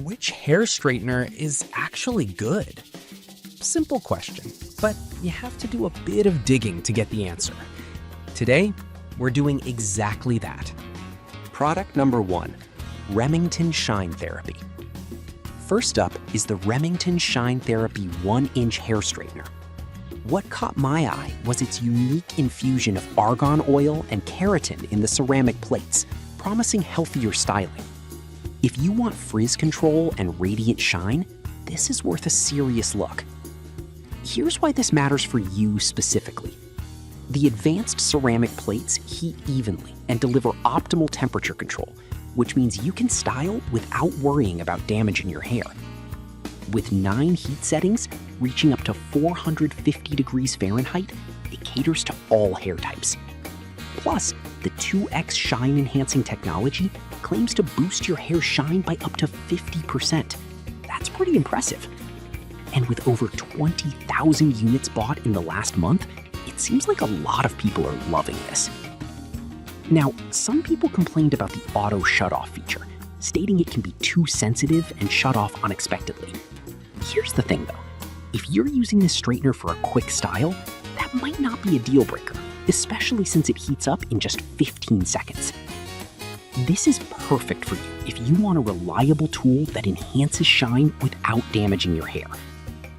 which hair straightener is actually good? Simple question, but you have to do a bit of digging to get the answer. Today, we're doing exactly that. Product number 1, Remington Shine Therapy. First up is the Remington Shine Therapy 1-inch hair straightener. What caught my eye was its unique infusion of argan oil and keratin in the ceramic plates, promising healthier styling. If you want frizz control and radiant shine, this is worth a serious look. Here's why this matters for you specifically. The advanced ceramic plates heat evenly and deliver optimal temperature control, which means you can style without worrying about damaging your hair. With 9 heat settings reaching up to 450 degrees Fahrenheit, it caters to all hair types. Plus, the 2X shine enhancing technology claims to boost your hair shine by up to 50%. That's pretty impressive. And with over 20,000 units bought in the last month, it seems like a lot of people are loving this. Now, some people complained about the auto shutoff feature, stating it can be too sensitive and shut off unexpectedly. Here's the thing though, if you're using this straightener for a quick style, that might not be a deal breaker, especially since it heats up in just 15 seconds. This is perfect for you if you want a reliable tool that enhances shine without damaging your hair.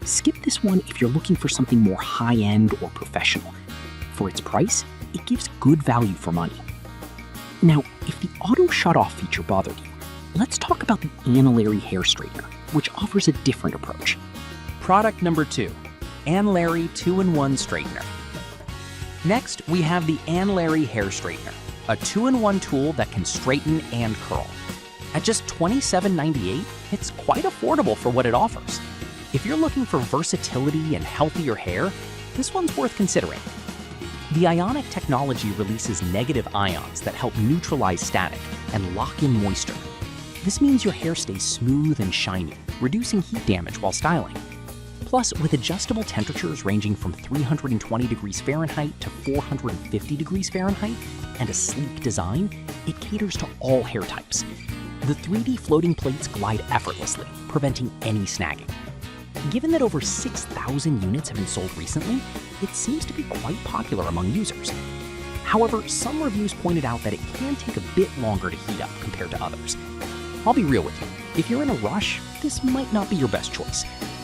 Skip this one if you're looking for something more high-end or professional. For its price, it gives good value for money. Now, if the auto shutoff feature bothered you, let's talk about the Annlary hair straightener, which offers a different approach. Product number 2, Annlary 2-in-1 Straightener. Next, we have the Annlary hair straightener, a 2-in-1 tool that can straighten and curl. At just $27.98, it's quite affordable for what it offers. If you're looking for versatility and healthier hair, this one's worth considering. The ionic technology releases negative ions that help neutralize static and lock in moisture. This means your hair stays smooth and shiny, reducing heat damage while styling. Plus, with adjustable temperatures ranging from 320 degrees Fahrenheit to 450 degrees Fahrenheit and a sleek design, it caters to all hair types. The 3D floating plates glide effortlessly, preventing any snagging. Given that over 6,000 units have been sold recently, it seems to be quite popular among users. However, some reviews pointed out that it can take a bit longer to heat up compared to others. I'll be real with you, if you're in a rush, this might not be your best choice.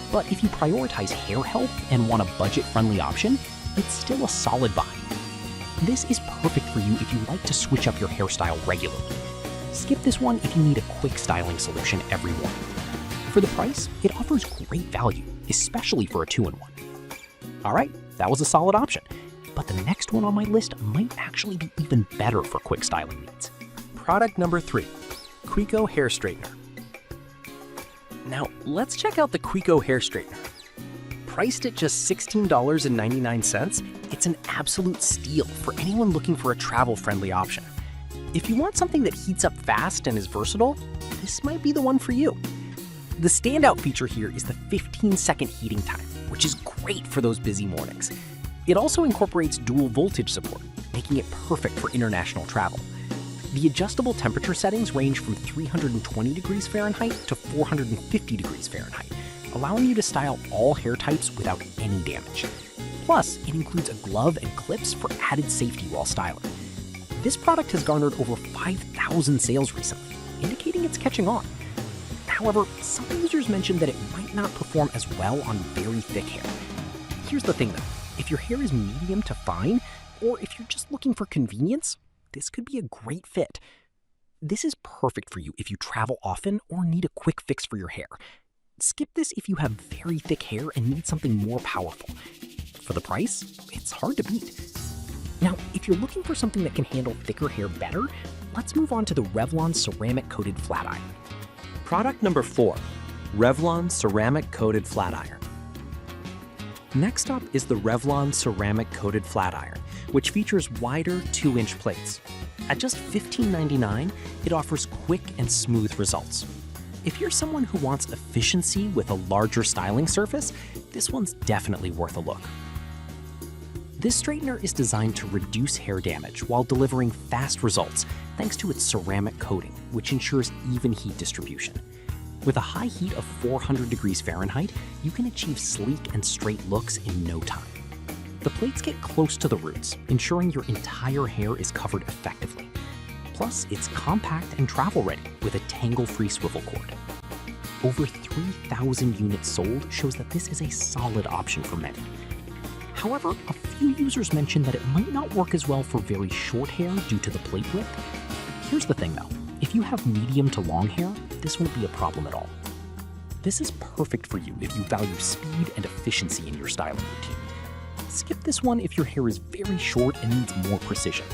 But if you prioritize hair health and want a budget-friendly option, it's still a solid buy. This is perfect for you if you like to switch up your hairstyle regularly. Skip this one if you need a quick styling solution every morning. For the price, it offers great value, especially for a 2-in-1. All right, that was a solid option, but the next one on my list might actually be even better for quick styling needs. Product number 3, Quico hair straightener. Now, let's check out the Quico hair straightener. Priced at just $16.99, it's an absolute steal for anyone looking for a travel-friendly option. If you want something that heats up fast and is versatile, this might be the one for you. The standout feature here is the 15-second heating time, which is great for those busy mornings. It also incorporates dual voltage support, making it perfect for international travel. The adjustable temperature settings range from 320 degrees Fahrenheit to 450 degrees Fahrenheit, allowing you to style all hair types without any damage. Plus, it includes a glove and clips for added safety while styling. This product has garnered over 5,000 sales recently, indicating it's catching on. However, some users mentioned that it might not perform as well on very thick hair. Here's the thing though, if your hair is medium to fine, or if you're just looking for convenience, this could be a great fit. This is perfect for you if you travel often or need a quick fix for your hair. Skip this if you have very thick hair and need something more powerful. For the price, it's hard to beat. Now, if you're looking for something that can handle thicker hair better, let's move on to the Revlon Ceramic Coated Flat Iron. Product number 4, Revlon Ceramic Coated Flat Iron. Next up is the Revlon Ceramic Coated Flat Iron, which features wider 2-inch plates. At just $15.99, it offers quick and smooth results. If you're someone who wants efficiency with a larger styling surface, this one's definitely worth a look. This straightener is designed to reduce hair damage while delivering fast results thanks to its ceramic coating, which ensures even heat distribution. With a high heat of 400 degrees Fahrenheit, you can achieve sleek and straight looks in no time. The plates get close to the roots, ensuring your entire hair is covered effectively. Plus, it's compact and travel-ready with a tangle-free swivel cord. Over 3,000 units sold shows that this is a solid option for many. However, a few users mentioned that it might not work as well for very short hair due to the plate width. Here's the thing though, if you have medium to long hair, this won't be a problem at all. This is perfect for you if you value speed and efficiency in your styling routine. Skip this one if your hair is very short and needs more precision.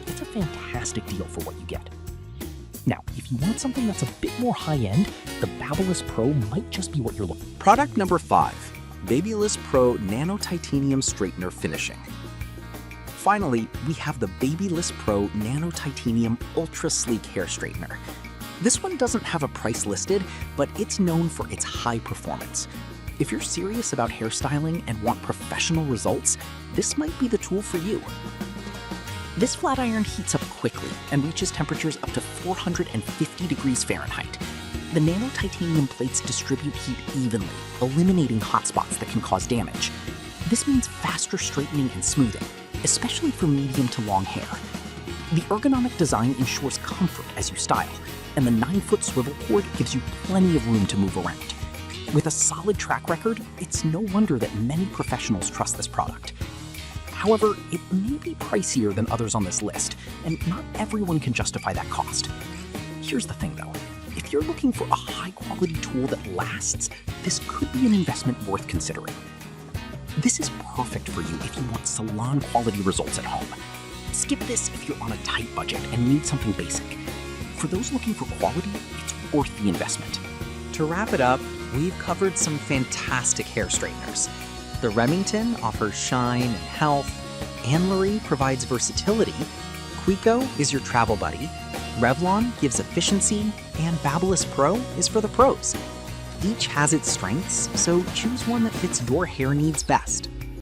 It's a fantastic deal for what you get. Now, if you want something that's a bit more high-end, the BaByliss Pro might just be what you're looking for. Product number 5, BaByliss Pro Nano Titanium Straightener Finishing. Finally, we have the BaByliss Pro Nano Titanium Ultra Sleek Hair Straightener. This one doesn't have a price listed, but it's known for its high performance. If you're serious about hairstyling and want professional results, this might be the tool for you. This flat iron heats up quickly and reaches temperatures up to 450 degrees Fahrenheit. The nano titanium plates distribute heat evenly, eliminating hot spots that can cause damage. This means faster straightening and smoothing, especially for medium to long hair. The ergonomic design ensures comfort as you style, and the 9-foot swivel cord gives you plenty of room to move around. With a solid track record, it's no wonder that many professionals trust this product. However, it may be pricier than others on this list, and not everyone can justify that cost. Here's the thing though, if you're looking for a high-quality tool that lasts, this could be an investment worth considering. This is perfect for you if you want salon-quality results at home. Skip this if you're on a tight budget and need something basic. For those looking for quality, it's worth the investment. To wrap it up, we've covered some fantastic hair straighteners. The Remington offers shine and health, Annlary provides versatility, Quico is your travel buddy, Revlon gives efficiency, and BaByliss Pro is for the pros. Each has its strengths, so choose one that fits your hair needs best.